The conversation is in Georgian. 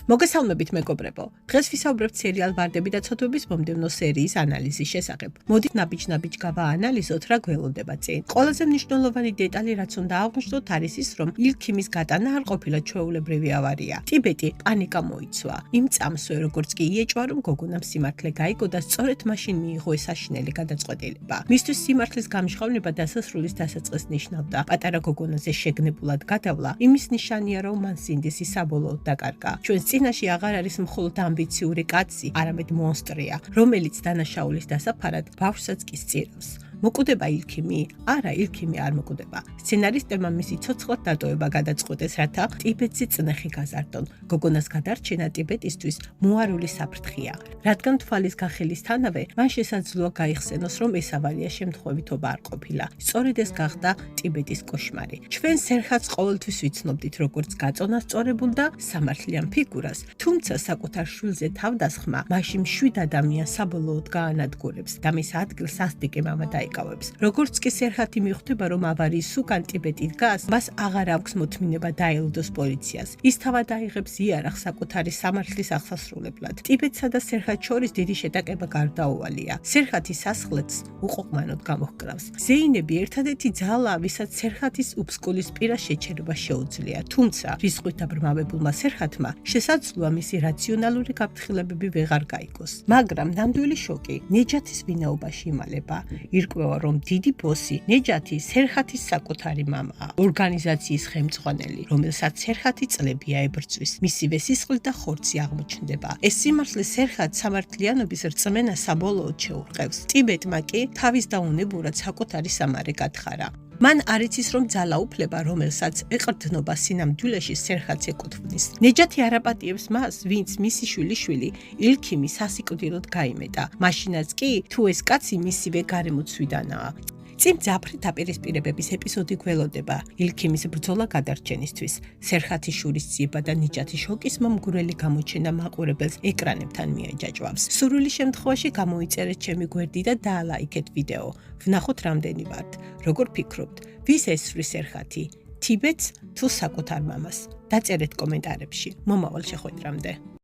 მოგესალმებით მეგობრებო. დღეს ვისაუბრებთ სერიალ ვარდები და ცოდვების მომდევნო სერიის ანალიზის შესახებ. მოდით ნაბიჯ-ნაბიჯ გავაანალიზოთ, რა გველოდება წინ. ყველაზე მნიშვნელოვანი დეტალი, რაც უნდა აღვნიშნოთ, არის ის, რომ ილქიმის გატანა არ ყოფილა ჩვეულებრივი ავარია. ტიბეტი პანიკა მოიცვა. იმ წამსვე, როგორც კი იეჭვა, რომ გოგონამ სიმართლე გაიგო და სწორედ მაშინ მიიღო ეს საშინელი გადაწყვეტილება. მისთვის სიმართლის გამჟღავნება დასასრულის დასაწყისს ნიშნავდა. პატარა გოგონაზე შეგნებულად გადავლა, იმის ნიშანია, რომ მან სინდისი საბოლოოდ დაკარგა. ჩვენს წინაში აღარ არის მხოლოდ ამბიციური კაცი, არამედ მონსტრია, რომელიც დანაშაულის დასაფარად ბავშვსაც კი სწირავს. მოკვდება ილქიმი? არა, ილქიმი არ მოკვდება. სცენარისტებმა მისი ცოცხლად დატოვება გადაწყვეტეს, რათა ტიბეტზე წნეხი გაზარდონ. გოგონას გადარჩენა ტიბეტისთვის მოარული საფრთხეა. რადგან თვალის გახელისთანავე, მან შესაძლოა გაიხსენოს, რომ ეს ავარია შემთხვევითობა არ ყოფილა. სწორედ ეს გახდა ტიბეტის კოშმარი. ჩვენ სერხაც ყოველთვის ვიცნობდით, როგორც გაწონასწორებულ და სამართლიან ფიგურას, თუმცა საკუთარ შვილზე თავდასხმა მაშინ მშვიდ ადამიანს საბოლოოდ გაანადგურებს და მის ადგილს სასტიკი მამა დაიკავებს. როგორც კი სერხათი მიხვდება, რომ ავარიის უკან ტიბეტი დგას, მას აღარ აქვს მოთმინება დაელოდოს პოლიციას. ის თავად აიღებს იარაღს საკუთარი სამართლის აღსასრულებლად. ტიბეტსა და სერხათ შორის დიდი შეტაკება გარდაუვალია. სერხათი სასხლეთს უყოყმანოდ გამოჰკრავს. ზეინები ერთადერთი ძალაა, ვისაც სერხათის უფსკულის პირას შეჩერება შეუძლია. თუმცა რისხვით დაბრმავებულმა სერხათმა შესაძლოა მისი რაციონალური გაფრთხილებები ვეღარ გაიგოს. მაგრამ ნამდვილი შოკი ნეჯათის ვინაობაში იმალება. ირკვევა, რომ დიდი ბოსი ნეჯათი სერხათის საკუთარი მამაა, ორგანიზაციის ხელმძღვანელი, რომელსაც სერხათი წლებია ებრძვის. მისივე სისხლი და ხორცი აღმოჩნდება. ეს სიმართლე სერხათს სამართლიანობის რწმენა საბოლოოდ შეურყევს. ტიბეტმა კი თავის დაუნებურად საკუთარი სამარე გათხარა. მან არ იცის, რომ ძალაუფლება, რომელსაც ეყრდნობა სინამდვილეში სერხათს ეკუთვნის. ნეჯათი არ აპატიებს მას, ვინც მისი შვილიშვილი ილქიმი სასიკვდილოდ გაიმეტა. მაშინაც კი, თუ ეს კაცი მისივე გარემოცვიდანაა. წინ მძაფრი დაპირისპირებების ეპიზოდი გველოდება ილქიმის ბრძოლა გადარჩენისთვის. სერხათის შურისძიება და ნიჯათის შოკის მომგვრელი გამოჩენა მაყურებელს ეკრანებთან მიაჯაჭვავს. სურვილი შემთხვევაში გამოიწერეთ ჩემი გვერდი და დაალაიქეთ ვიდეო. ვნახოთ რამდენი ვართ. როგორ ფიქრობთ, ვის ესწრის სერხათი? ტიბეტს თუ საკუთარ მამას? დაწერეთ კომენტარებში. მომავალ შეხვედრამდე.